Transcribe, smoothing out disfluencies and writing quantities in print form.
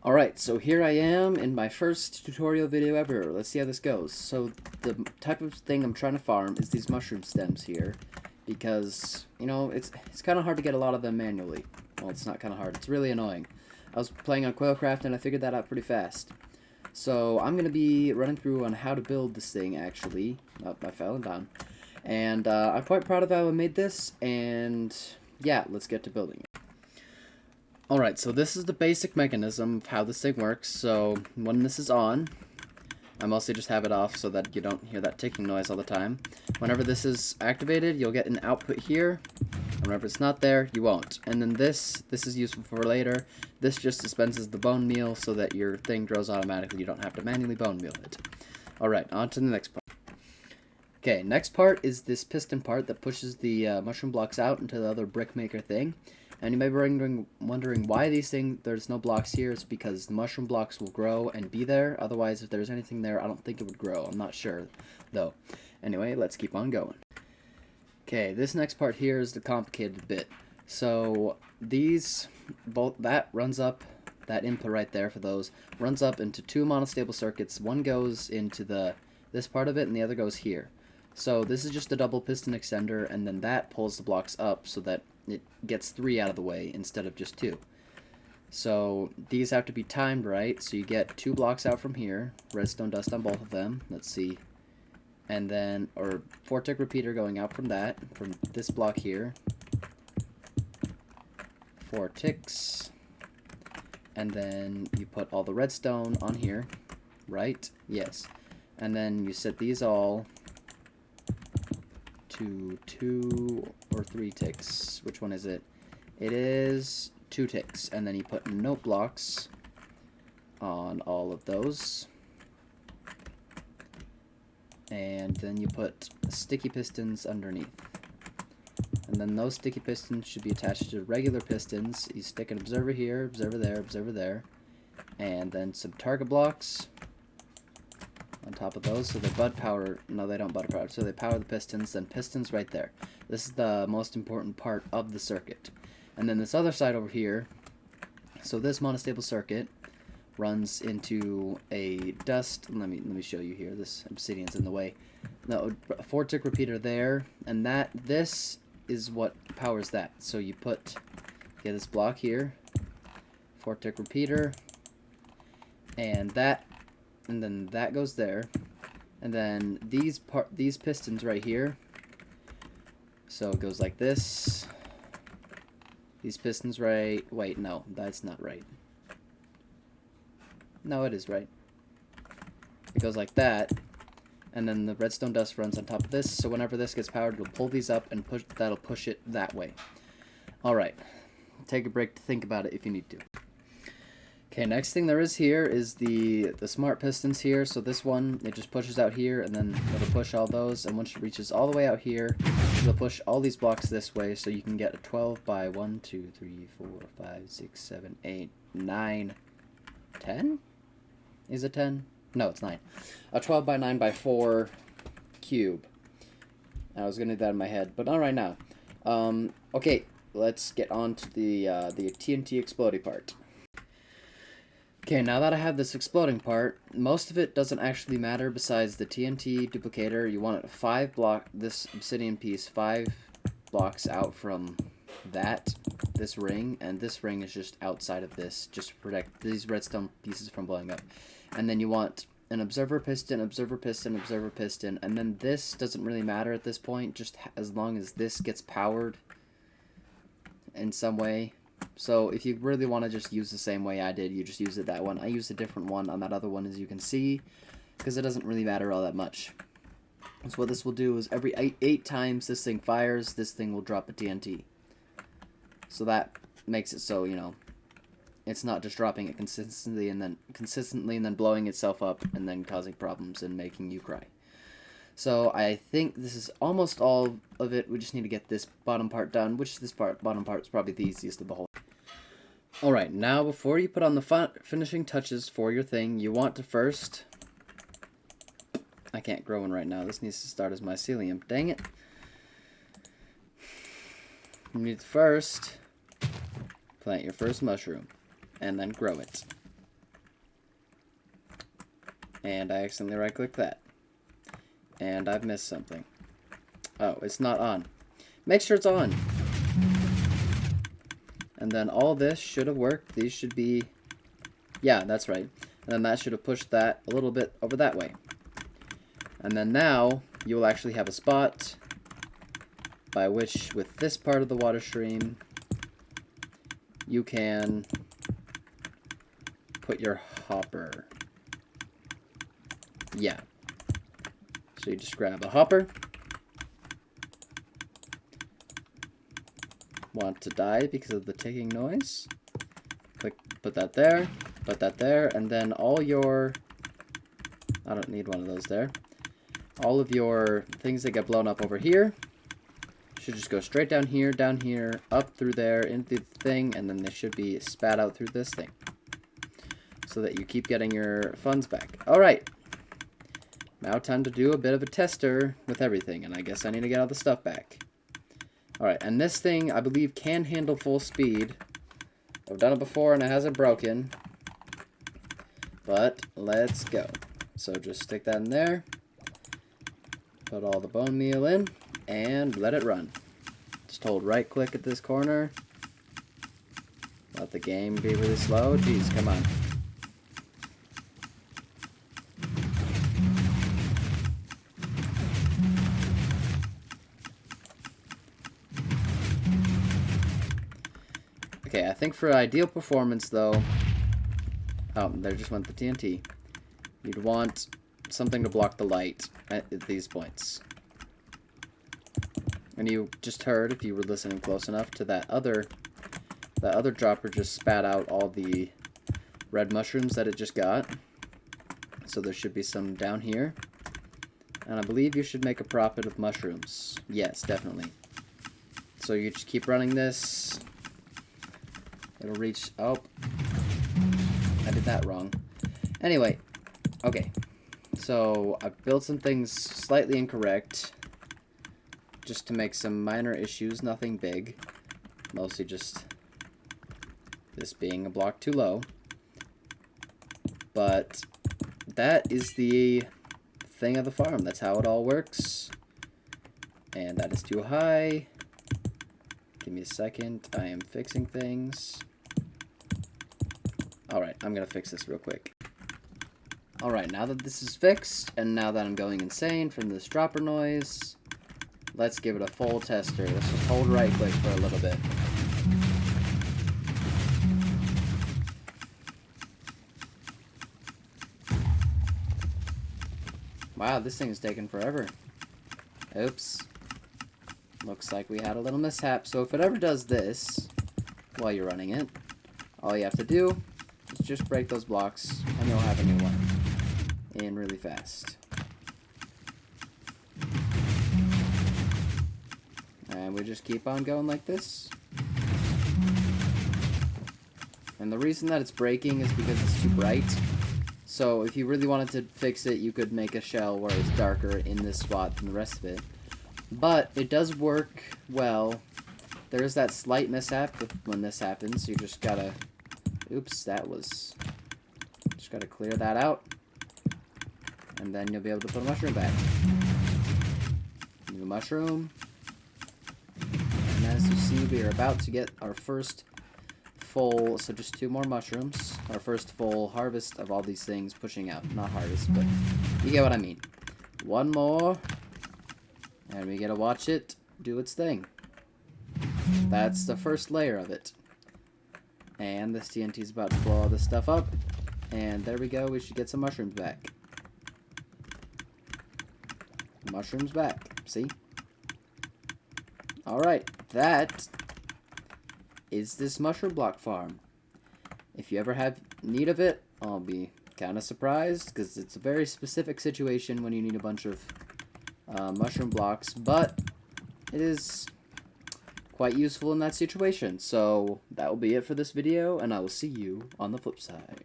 Alright, so here I am in my first tutorial video ever. Let's see how this goes. So the type of thing I'm trying to farm is these mushroom stems here. Because, you know, it's kind of hard to get a lot of them manually. Well, it's not kind of hard. It's really annoying. I was playing on Quailcraft and I figured that out pretty fast. So I'm going to be running through on how to build this thing, actually. Oh, I fell down. And I'm quite proud of how I made this. And yeah, let's get to building it. Alright, so this is the basic mechanism of how this thing works. So when this is on, I mostly just have it off so that you don't hear that ticking noise all the time. Whenever this is activated, you'll get an output here. And whenever it's not there, you won't. And then this is useful for later. This just dispenses the bone meal so that your thing grows automatically. You don't have to manually bone meal it. Alright, on to the next part. Okay, next part is this piston part that pushes the mushroom blocks out into the other brickmaker thing. And you may be wondering why there's no blocks here. It's because the mushroom blocks will grow and be there. Otherwise, if there's anything there, I don't think it would grow. I'm not sure, though. Anyway, let's keep on going. Okay, this next part here is the complicated bit. So, that runs up, that input right there for those, runs up into two monostable circuits. One goes into this part of it, and the other goes here. So, this is just a double piston extender, and then that pulls the blocks up so that it gets 3 out of the way instead of just 2. So these have to be timed right, so you get 2 blocks out from here, redstone dust on both of them, let's see, and then, or 4-tick repeater going out from this block here, 4 ticks, and then you put all the redstone on here, right? Yes. And then you set these all to 2 or 3 ticks. Which one is it? It is 2 ticks. And then you put note blocks on all of those. And then you put sticky pistons underneath. And then those sticky pistons should be attached to regular pistons. You stick an observer here, observer there, observer there. And then some target blocks on top of those, so they don't bud power, so they power the pistons, then pistons right there. This is the most important part of the circuit. And then this other side over here, so this monostable circuit runs into a dust, let me show you here, this obsidian's in the way. No, a 4-tick repeater there, and this is what powers that. So you get this block here, 4-tick repeater, and then that goes there, and then these pistons right here, so it goes like this, these pistons right, wait, no, that's not right, no, it is right, it goes like that, and then the redstone dust runs on top of this, so whenever this gets powered, it'll pull these up and that'll push it that way. Alright, take a break to think about it if you need to. Okay, next thing there is here is the smart pistons here. So this one, it just pushes out here, and then it'll push all those, and once it reaches all the way out here, it'll push all these blocks this way, so you can get a 12 by 1, 2, 3, 4, 5, 6, 7, 8, 9, 10? Is it 10? No, it's 9. A 12 by 9 by 4 cube. I was going to do that in my head, but not right now. Okay, let's get on to the TNT exploding part. Okay, now that I have this exploding part, most of it doesn't actually matter besides the TNT duplicator. You want it this obsidian piece 5 blocks out from this ring, and this ring is just outside of this, just to protect these redstone pieces from blowing up. And then you want an observer piston, observer piston, observer piston, and then this doesn't really matter at this point, just as long as this gets powered in some way. So if you really want to just use the same way I did, you just use it that one. I used a different one on that other one, as you can see, because it doesn't really matter all that much. So what this will do is every 8 times this thing fires, this thing will drop a TNT. So that makes it so, you know, it's not just dropping it consistently and then blowing itself up and then causing problems and making you cry. So I think this is almost all of it. We just need to get this bottom part done, which bottom part is probably the easiest of the whole. Alright, now before you put on the finishing touches for your thing, you want to first... I can't grow one right now. This needs to start as mycelium. Dang it. You need to first plant your first mushroom and then grow it. And I accidentally right-clicked that. And I've missed something. Oh, it's not on. Make sure it's on. And then all this should have worked. These should be... Yeah, that's right. And then that should have pushed that a little bit over that way. And then now, you will actually have a spot by which, with this part of the water stream, you can put your hopper. Yeah. So you just grab a hopper. Want to die because of the ticking noise. Click, put that there, and then all your... I don't need one of those there. All of your things that get blown up over here should just go straight down here, up through there, into the thing, and then they should be spat out through this thing. So that you keep getting your funds back. Alright. Now time to do a bit of a tester with everything, and I guess I need to get all the stuff back. Alright, and this thing, I believe, can handle full speed. I've done it before and it hasn't broken. But, let's go. So just stick that in there. Put all the bone meal in, and let it run. Just hold right click at this corner. Let the game be really slow. Jeez, come on. Okay, I think for ideal performance, though... Oh, there just went the TNT. You'd want something to block the light at these points. And you just heard, if you were listening close enough, to that other dropper just spat out all the red mushrooms that it just got. So there should be some down here. And I believe you should make a profit of mushrooms. Yes, definitely. So you just keep running this. It'll reach... Oh. I did that wrong. Anyway. Okay. So, I've built some things slightly incorrect. Just to make some minor issues. Nothing big. Mostly just... this being a block too low. But... that is the thing of the farm. That's how it all works. And that is too high. Give me a second. I am fixing things. Alright, I'm gonna fix this real quick. Alright, now that this is fixed, and now that I'm going insane from this dropper noise, let's give it a full tester. Let's just hold right click for a little bit. Wow, this thing is taking forever. Oops. Looks like we had a little mishap. So if it ever does this while you're running it, all you have to do is just break those blocks and you'll have a new one in really fast. And we just keep on going like this. And the reason that it's breaking is because it's too bright. So if you really wanted to fix it, you could make a shell where it's darker in this spot than the rest of it. But it does work well. There is that slight mishap when this happens. You just gotta... Oops, that was... Just gotta clear that out. And then you'll be able to put a mushroom back. New mushroom. And as you see, we are about to get our first full... So just 2 more mushrooms. Our first full harvest of all these things pushing out. Not harvest, but you get what I mean. 1 more. And we get to watch it do its thing. That's the first layer of it. And this TNT is about to blow all this stuff up. And there we go. We should get some mushrooms back. Mushrooms back. See? Alright. That is this mushroom block farm. If you ever have need of it, I'll be kind of surprised. Because it's a very specific situation when you need a bunch of mushroom blocks, but it is quite useful in that situation. So that will be it for this video, and I will see you on the flip side.